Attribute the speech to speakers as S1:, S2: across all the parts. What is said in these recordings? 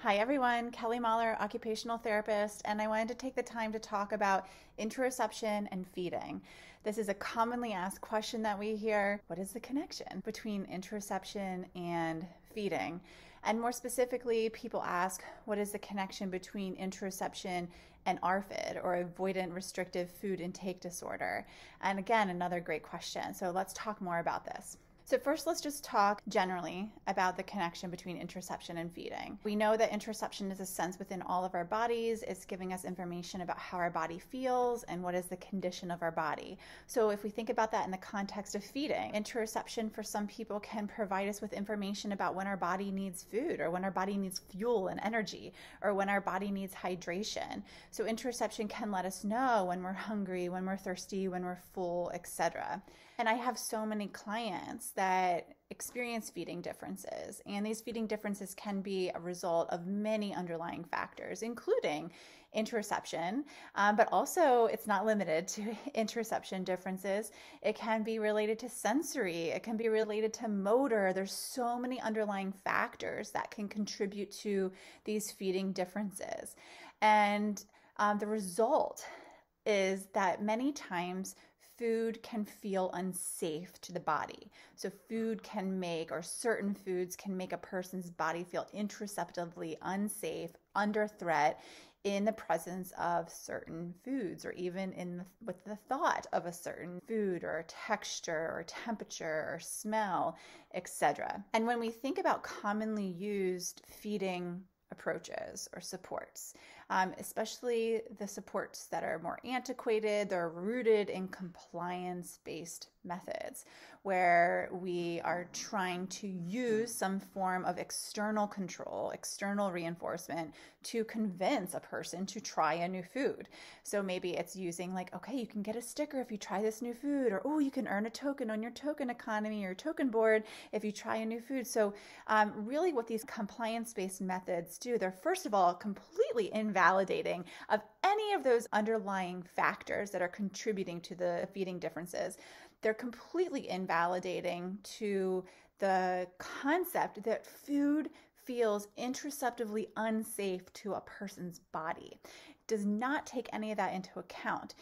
S1: Hi everyone, Kelly Mahler, occupational therapist, and I wanted to take the time to talk about interoception and feeding. This is a commonly asked question that we hear. What is the connection between interoception and feeding? And more specifically, people ask, what is the connection between interoception and ARFID, or avoidant restrictive food intake disorder? And again, another great question. So let's talk more about this. So first, let's just talk generally about the connection between interoception and feeding. We know that interoception is a sense within all of our bodies. It's giving us information about how our body feels and what is the condition of our body. So if we think about that in the context of feeding, interoception for some people can provide us with information about when our body needs food, or when our body needs fuel and energy, or when our body needs hydration. So interoception can let us know when we're hungry, when we're thirsty, when we're full, etc. And I have so many clients that experience feeding differences, and these feeding differences can be a result of many underlying factors, including interoception, but also it's not limited to interoception differences. It can be related to sensory, it can be related to motor. There's so many underlying factors that can contribute to these feeding differences. And the result is that many times food can feel unsafe to the body. So food can make, or certain foods can make a person's body feel interoceptively unsafe, under threat, in the presence of certain foods, or even with the thought of a certain food, or a texture, or temperature, or smell, etc. And when we think about commonly used feeding approaches or supports, especially the supports that are more antiquated, they're rooted in compliance-based methods, where we are trying to use some form of external control, external reinforcement to convince a person to try a new food. So maybe it's using like, okay, you can get a sticker if you try this new food, or oh, you can earn a token on your token economy or token board if you try a new food. So really what these compliance-based methods do, they're first of all completely invalidating of any of those underlying factors that are contributing to the feeding differences. They're completely invalidating to the concept that food feels interoceptively unsafe to a person's body. It does not take any of that into account.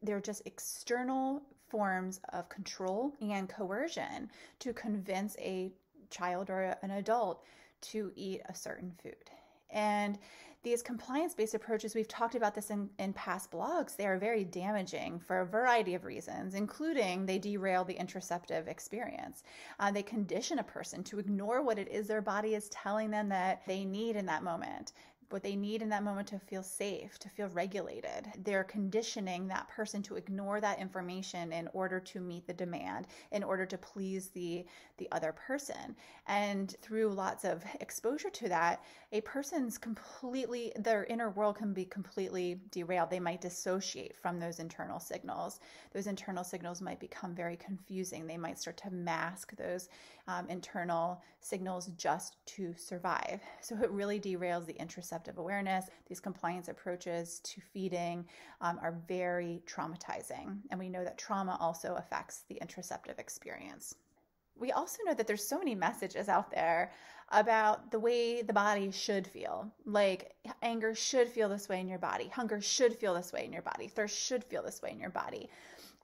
S1: They're just external forms of control and coercion to convince a child or an adult to eat a certain food. And these compliance-based approaches, we've talked about this in past blogs, they are very damaging for a variety of reasons, including they derail the interoceptive experience. They condition a person to ignore what it is their body is telling them that they need in that moment. What they need in that moment to feel safe, to feel regulated. They're conditioning that person to ignore that information in order to meet the demand, in order to please the other person. And through lots of exposure to that, a person's their inner world can be completely derailed. They might dissociate from those internal signals. Those internal signals might become very confusing. They might start to mask those internal signals just to survive. So it really derails the interoceptive awareness. These compliance approaches to feeding are very traumatizing. And we know that trauma also affects the interoceptive experience. We also know that there's so many messages out there about the way the body should feel. Like anger should feel this way in your body. Hunger should feel this way in your body. Thirst should feel this way in your body.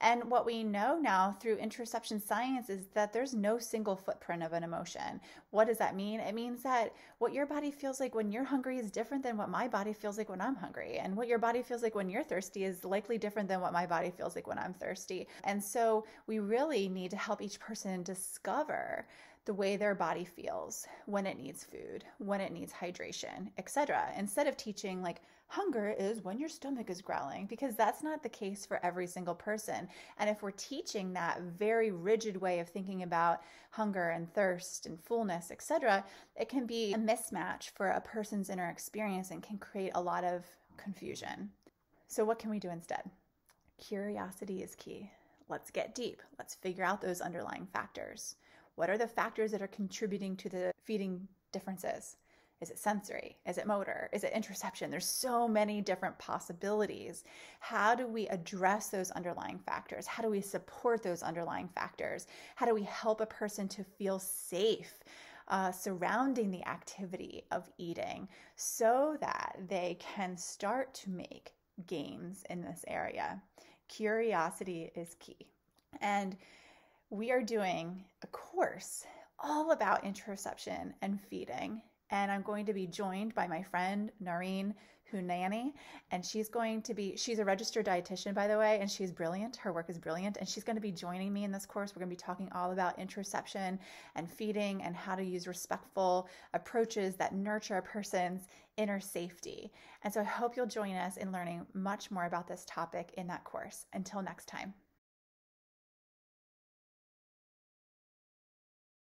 S1: And what we know now through interoception science is that there's no single footprint of an emotion. What does that mean? It means that what your body feels like when you're hungry is different than what my body feels like when I'm hungry. And what your body feels like when you're thirsty is likely different than what my body feels like when I'm thirsty. And so we really need to help each person discover the way their body feels when it needs food, when it needs hydration, etc. Instead of teaching like hunger is when your stomach is growling, because that's not the case for every single person. And if we're teaching that very rigid way of thinking about hunger and thirst and fullness, etc., it can be a mismatch for a person's inner experience and can create a lot of confusion. So what can we do instead? Curiosity is key. Let's get deep. Let's figure out those underlying factors. What are the factors that are contributing to the feeding differences? Is it sensory? Is it motor? Is it interoception? There's so many different possibilities. How do we address those underlying factors? How do we support those underlying factors? How do we help a person to feel safe surrounding the activity of eating so that they can start to make gains in this area. Curiosity is key. And we are doing a course all about interoception and feeding. And I'm going to be joined by my friend Noreen Hunani, and she's a registered dietitian, by the way, and she's brilliant. Her work is brilliant, and she's going to be joining me in this course. We're going to be talking all about interoception and feeding and how to use respectful approaches that nurture a person's inner safety. And so I hope you'll join us in learning much more about this topic in that course. Until next time.